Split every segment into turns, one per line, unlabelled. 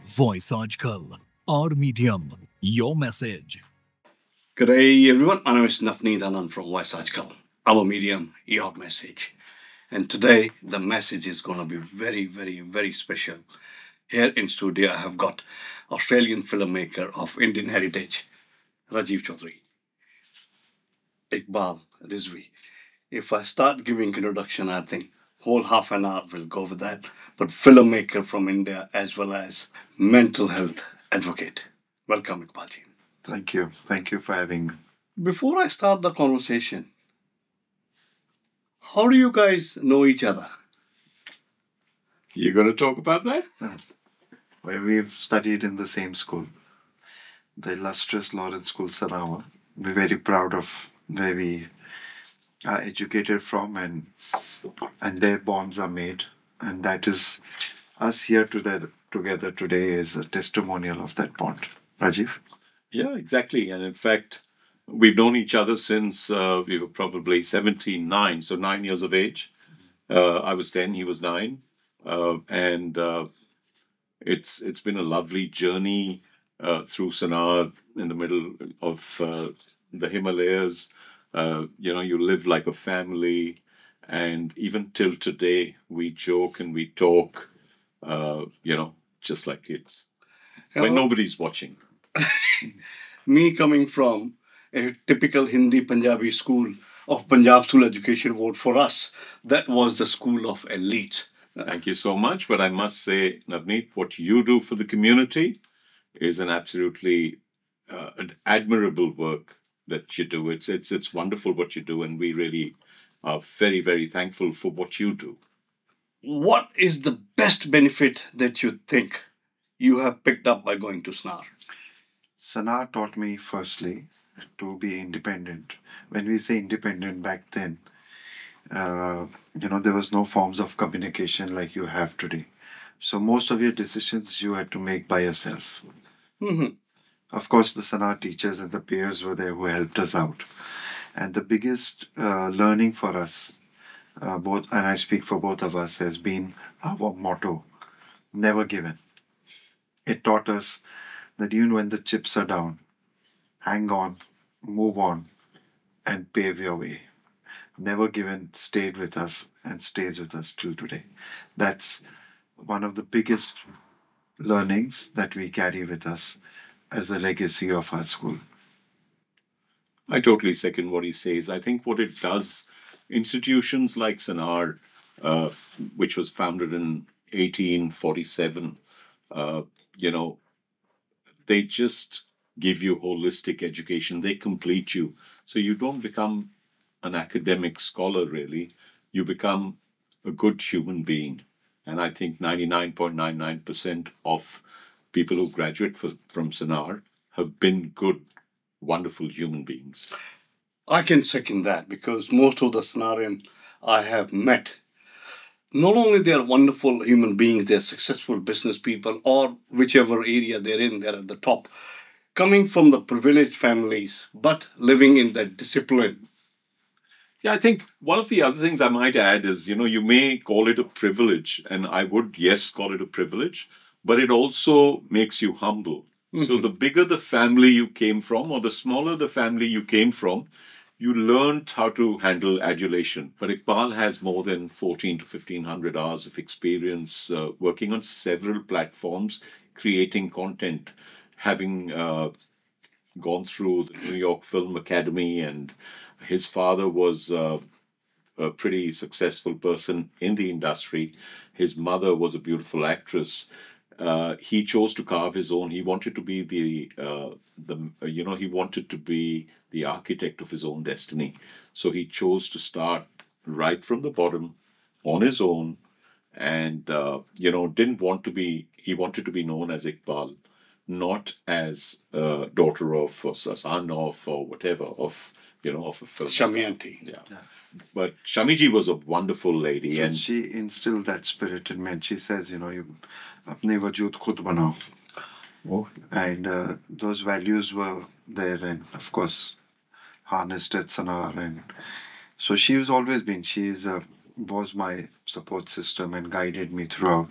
Voice aajKal, our medium, your message.
Good day, everyone. My name is Navneet Anand from aajKal, our medium, your message. And today, the message is going to be very, very, very special. Here in studio, I have got Australian filmmaker of Indian heritage, Rajiv Chaudhri, Iqbal, Rizvi. If I start giving introduction, I think whole half an hour will go with that. But filmmaker from India as well as mental health advocate. Welcome, Iqbalji.
Thank you. Thank you for having me.
Before I start the conversation, how do you guys know each other?
You're going to talk about that?
Where we've studied in the same school, the illustrious Lawrence School, Sarawa. We're very proud of where we are educated from, and their bonds are made. And that is us here together today is a testimonial of that bond. Rajiv?
Yeah, exactly. And in fact, we've known each other since we were probably 9, so 9 years of age. I was 10, he was 9. And it's been a lovely journey through Sanat in the middle of the Himalayas. You live like a family. And even till today, we joke and we talk, just like kids. When nobody's watching.
Me coming from a typical Hindi Punjabi school of Punjab School Education Board, for us, that was the school of elites.
Thank you so much. But I must say, Navneet, what you do for the community is an absolutely an admirable work that you do. It's wonderful what you do, and we really are very, very thankful for what you do.
What is the best benefit that you think you have picked up by going to SNAR?
Sana taught me firstly to be independent. When we say independent back then, there was no forms of communication like you have today. So most of your decisions you had to make by yourself.
Mm-hmm.
Of course, the Sana teachers and the peers were there who helped us out. And the biggest learning for us, both, and I speak for both of us, has been our motto, never given. It taught us that even when the chips are down, hang on, move on, and pave your way. Never given stayed with us and stays with us till today. That's one of the biggest learnings that we carry with us as a legacy of our school.
I totally second what he says. I think what it does, institutions like Sanar, which was founded in 1847, they just give you holistic education. They complete you. So you don't become an academic scholar, really. You become a good human being. And I think 99.99% of people who graduate from Sanar have been good, wonderful human beings.
I can second that because most of the Sanarian I have met, not only they are wonderful human beings, they're successful business people, or whichever area they're in, they're at the top, coming from the privileged families, but living in that discipline.
Yeah, I think one of the other things I might add is, you may call it a privilege, and I would, yes, call it a privilege, but it also makes you humble. Mm-hmm. So the bigger the family you came from, or the smaller the family you came from, you learned how to handle adulation. But Iqbal has more than 14 to 1500 hours of experience working on several platforms, creating content, having gone through the New York Film Academy, and his father was a pretty successful person in the industry. His mother was a beautiful actress. He chose to carve his own. He wanted to be he wanted to be the architect of his own destiny. So he chose to start right from the bottom on his own, and didn't want to be. He wanted to be known as Iqbal, not as a daughter of, or son of, or whatever of a film.
Shamianti.
Yeah. But Shamiji was a wonderful lady, and
she instilled that spirit in me. And she says, you apne wajood khud banao.
Oh.
And those values were there, and of course, harnessed at Sanar. And so she was always been. Was my support system and guided me throughout,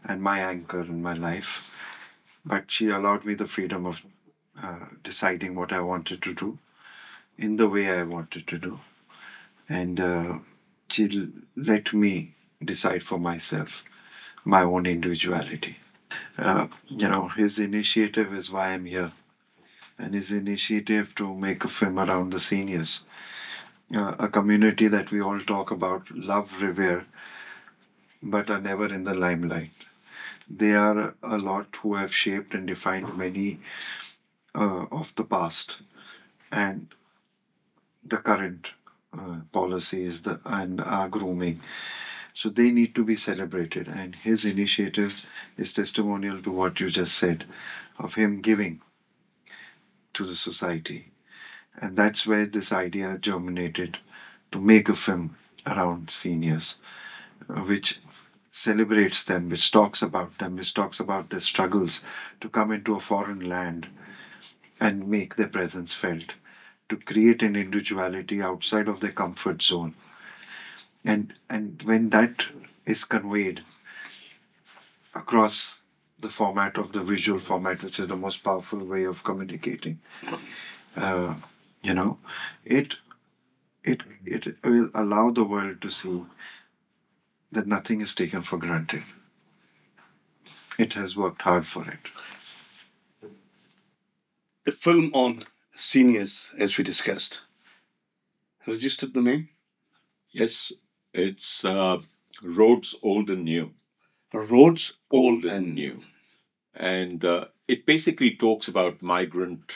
and my anchor in my life. but she allowed me the freedom of deciding what I wanted to do in the way I wanted to do. And she let me decide for myself my own individuality. His initiative is why I'm here. And his initiative to make a film around the seniors, a community that we all talk about, love, revere, but are never in the limelight. They are a lot who have shaped and defined many of the past and the current policies and our grooming. So they need to be celebrated. And his initiative is testimonial to what you just said of him giving to the society. And that's where this idea germinated to make a film around seniors, which celebrates them, which talks about them, which talks about their struggles to come into a foreign land and make their presence felt, to create an individuality outside of their comfort zone. And when that is conveyed across the format of the visual format, which is the most powerful way of communicating, uh, you know, it it will allow the world to see that nothing is taken for granted. It has worked hard for it.
A film on seniors, as we discussed. Registered the name?
Yes, it's Roads Old and New.
Roads
Old and New. And it basically talks about migrant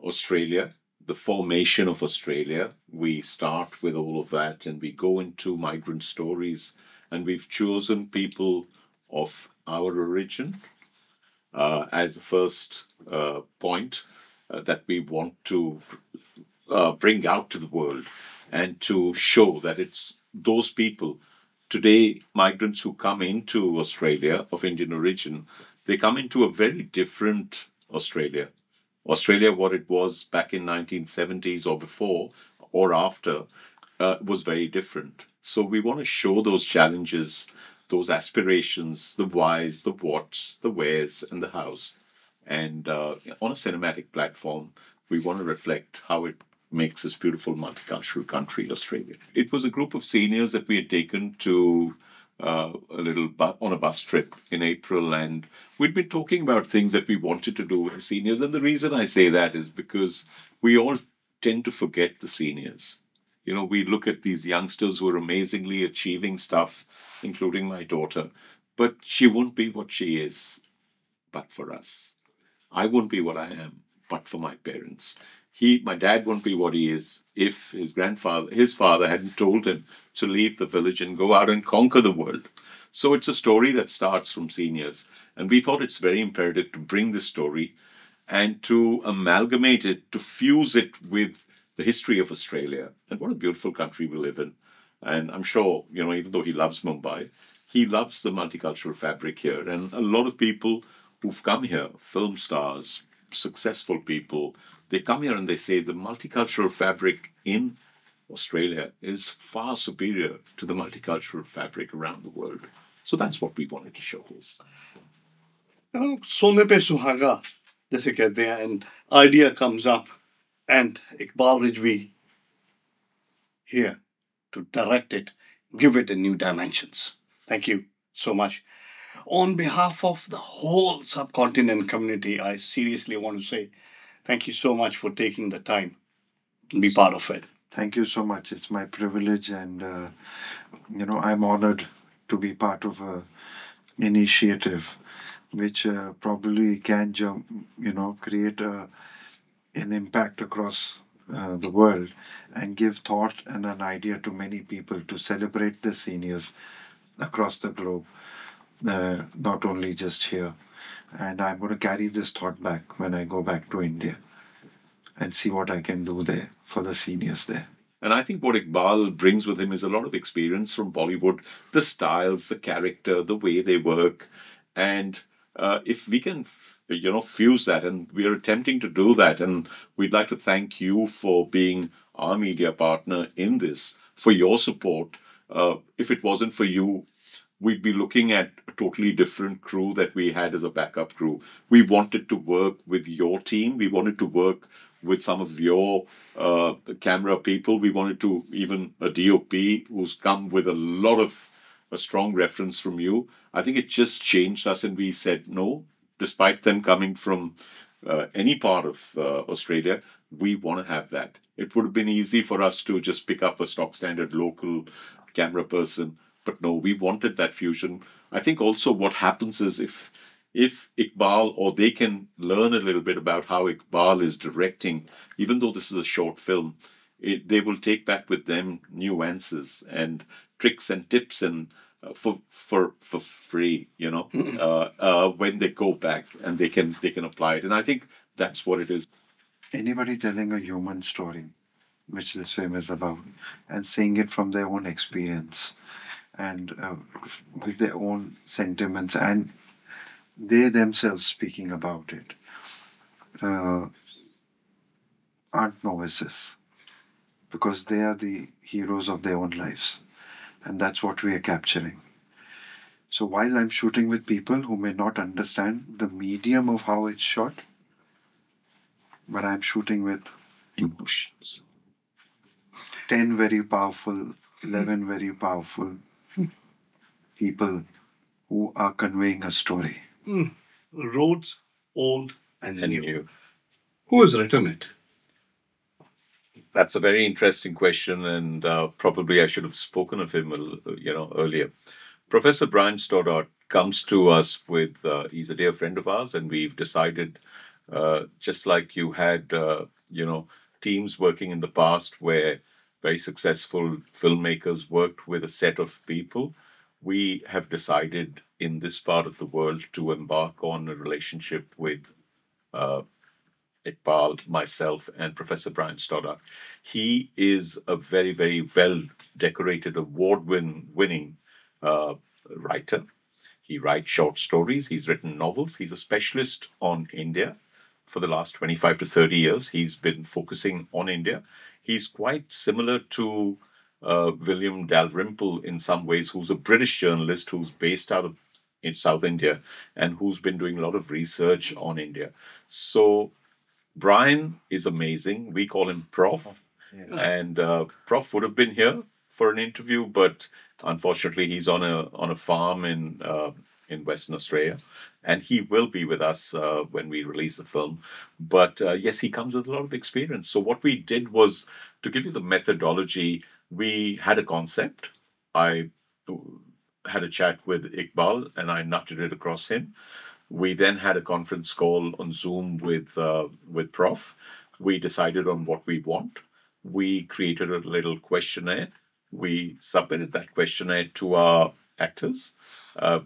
Australia, the formation of Australia. We start with all of that and we go into migrant stories. And we've chosen people of our origin as the first point that we want to bring out to the world and to show that it's those people. Today, migrants who come into Australia of Indian origin, they come into a very different Australia. Australia, what it was back in 1970s or before or after, was very different. So we want to show those challenges, those aspirations, the whys, the whats, the wheres, and the hows. And on a cinematic platform, we want to reflect how it makes this beautiful multicultural country, Australia. It was a group of seniors that we had taken to on a bus trip in April, and we'd been talking about things that we wanted to do with the seniors. And the reason I say that is because we all tend to forget the seniors. You know, we look at these youngsters who are amazingly achieving stuff, including my daughter, but she won't be what she is but for us. I won't be what I am but for my parents. My dad won't be what he is if his father hadn't told him to leave the village and go out and conquer the world. So it's a story that starts from seniors. And we thought it's very imperative to bring this story and to amalgamate it, to fuse it with the history of Australia. And what a beautiful country we live in. And I'm sure, you know, even though he loves Mumbai, he loves the multicultural fabric here. And a lot of people who've come here, film stars, successful people, they come here and they say the multicultural fabric in Australia is far superior to the multicultural fabric around the world. So that's what we wanted to showcase.
सोने पे सुहागा जैसे कहते हैं, and idea comes up, and Iqbal Rizvi here to direct it, give it a new dimensions. Thank you so much. On behalf of the whole subcontinent community, I seriously want to say thank you so much for taking the time to be part of it.
Thank you so much. It's my privilege, and I'm honored to be part of a initiative which probably can create an impact across the world and give thought and an idea to many people to celebrate the seniors across the globe, not only just here. And I'm going to carry this thought back when I go back to India and see what I can do there for the seniors there.
And I think what Iqbal brings with him is a lot of experience from Bollywood, the styles, the character, the way they work. And if we can, fuse that, and we are attempting to do that, and we'd like to thank you for being our media partner in this, for your support. If it wasn't for you, we'd be looking at a totally different crew that we had as a backup crew. We wanted to work with your team. We wanted to work with some of your camera people. We wanted to, even a DOP who's come with a strong reference from you. I think it just changed us, and we said no, despite them coming from any part of Australia, we want to have that. It would have been easy for us to just pick up a stock standard local camera person, but no, we wanted that fusion. I think also what happens is if Iqbal, or they can learn a little bit about how Iqbal is directing, even though this is a short film, they will take back with them nuances and tricks and tips and for free, when they go back, and they can apply it. And I think that's what it is.
Anybody telling a human story, which this film is about, and saying it from their own experience and with their own sentiments, and they themselves speaking about it, aren't novices, because they are the heroes of their own lives. And that's what we are capturing. So while I'm shooting with people who may not understand the medium of how it's shot, but I'm shooting with
Emotions.
10 very powerful, 11 very powerful people who are conveying a story.
Roads, old and
And
new.
you.
Who has written it?
That's a very interesting question, and probably I should have spoken of him, earlier. Professor Brian Stoddart comes to us with, he's a dear friend of ours, and we've decided, just like you had, teams working in the past where very successful filmmakers worked with a set of people, we have decided in this part of the world to embark on a relationship with Iqbal, myself, and Professor Brian Stoddart. He is a very, very well decorated, award-winning writer. He writes short stories. He's written novels. He's a specialist on India. For the last 25 to 30 years, he's been focusing on India. He's quite similar to William Dalrymple in some ways, who's a British journalist who's based out of in South India and who's been doing a lot of research on India. So Brian is amazing. We call him Prof.
Yes.
And Prof would have been here for an interview, but unfortunately, he's on a farm in Western Australia, and he will be with us when we release the film. But yes, he comes with a lot of experience. So what we did was, to give you the methodology, we had a concept. I had a chat with Iqbal, and I nutted it across him. We then had a conference call on Zoom with Prof. We decided on what we want. We created a little questionnaire. We submitted that questionnaire to our actors.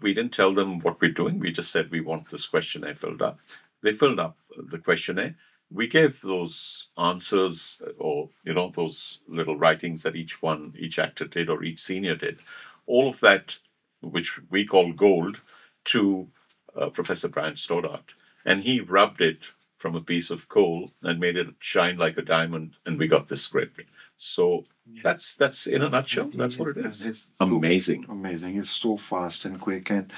We didn't tell them what we're doing. We just said we want this questionnaire filled up. They filled up the questionnaire. We gave those answers, or those little writings that each actor did or each senior did. All of that, which we call gold, to Professor Brian Stoddart, and he rubbed it from a piece of coal and made it shine like a diamond, and we got this script. So that's in a nutshell. That's what it is.
It's
Amazing.
Amazing. It's so fast and quick, and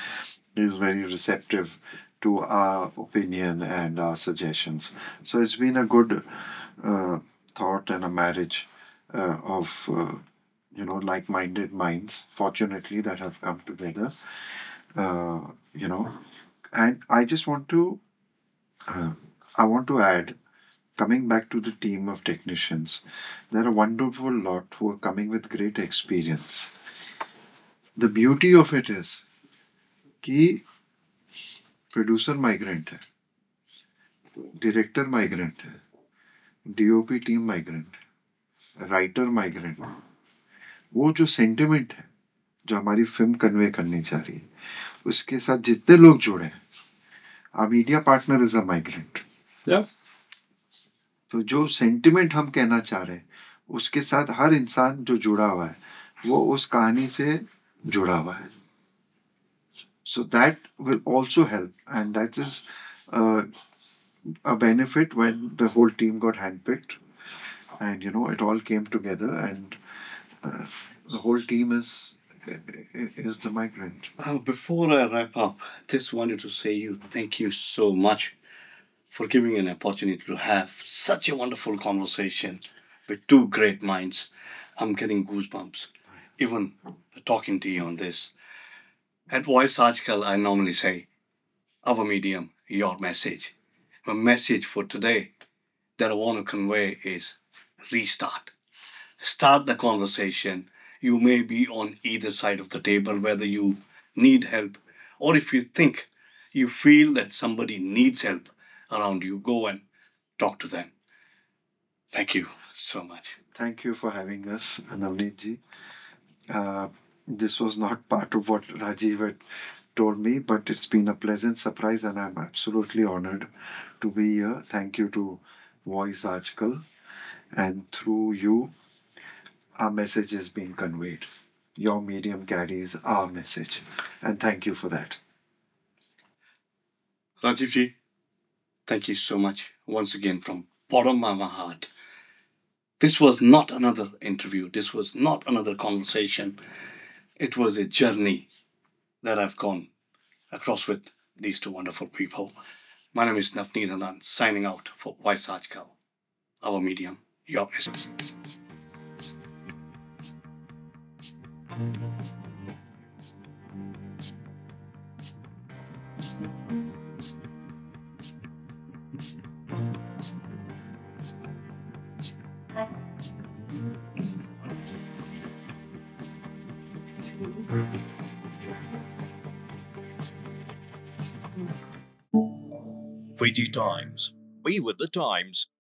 he's very receptive to our opinion and our suggestions. So it's been a good thought and a marriage of like-minded minds, fortunately, that have come together. And I just want to add, coming back to the team of technicians, there are a wonderful lot who are coming with great experience. The beauty of it is कि producer migrant है, director migrant है, DOP team migrant, writer migrant. वो जो sentiment है जो हमारी film convey करनी चाह रही है, उसके साथ जितने लोग जुड़े हैं, our media partner is a migrant.
Yeah.
तो जो सेंटिमेंट हम कहना चाह रहे हैं, उसके साथ हर इंसान जो जुड़ा हुआ है, वो उस कहानी से जुड़ा हुआ है. So that will also help, and that is a benefit when the whole team got handpicked, and it all came together, and the whole team is is the migrant.
Before I wrap up, just wanted to say you thank you so much for giving an opportunity to have such a wonderful conversation with two great minds. I'm getting goosebumps even talking to you on this. At Voice aajKal, I normally say, our medium, your message. My message for today that I want to convey is restart. Start the conversation. You may be on either side of the table, whether you need help or if you think you feel that somebody needs help around you, go and talk to them. Thank you so much.
Thank you for having us, Navneet ji. This was not part of what Rajiv had told me, but it's been a pleasant surprise, and I'm absolutely honored to be here. Thank you to Voice aajKal, and through you, our message is being conveyed. Your medium carries our message, and thank you for that.
Rajiv ji, thank you so much once again from bottom of my heart. This was not another interview. This was not another conversation. It was a journey that I've gone across with these two wonderful people. My name is Navneet Anand, signing out for Voice aajKal, our medium, your message.
Fiji Times. Be with the times.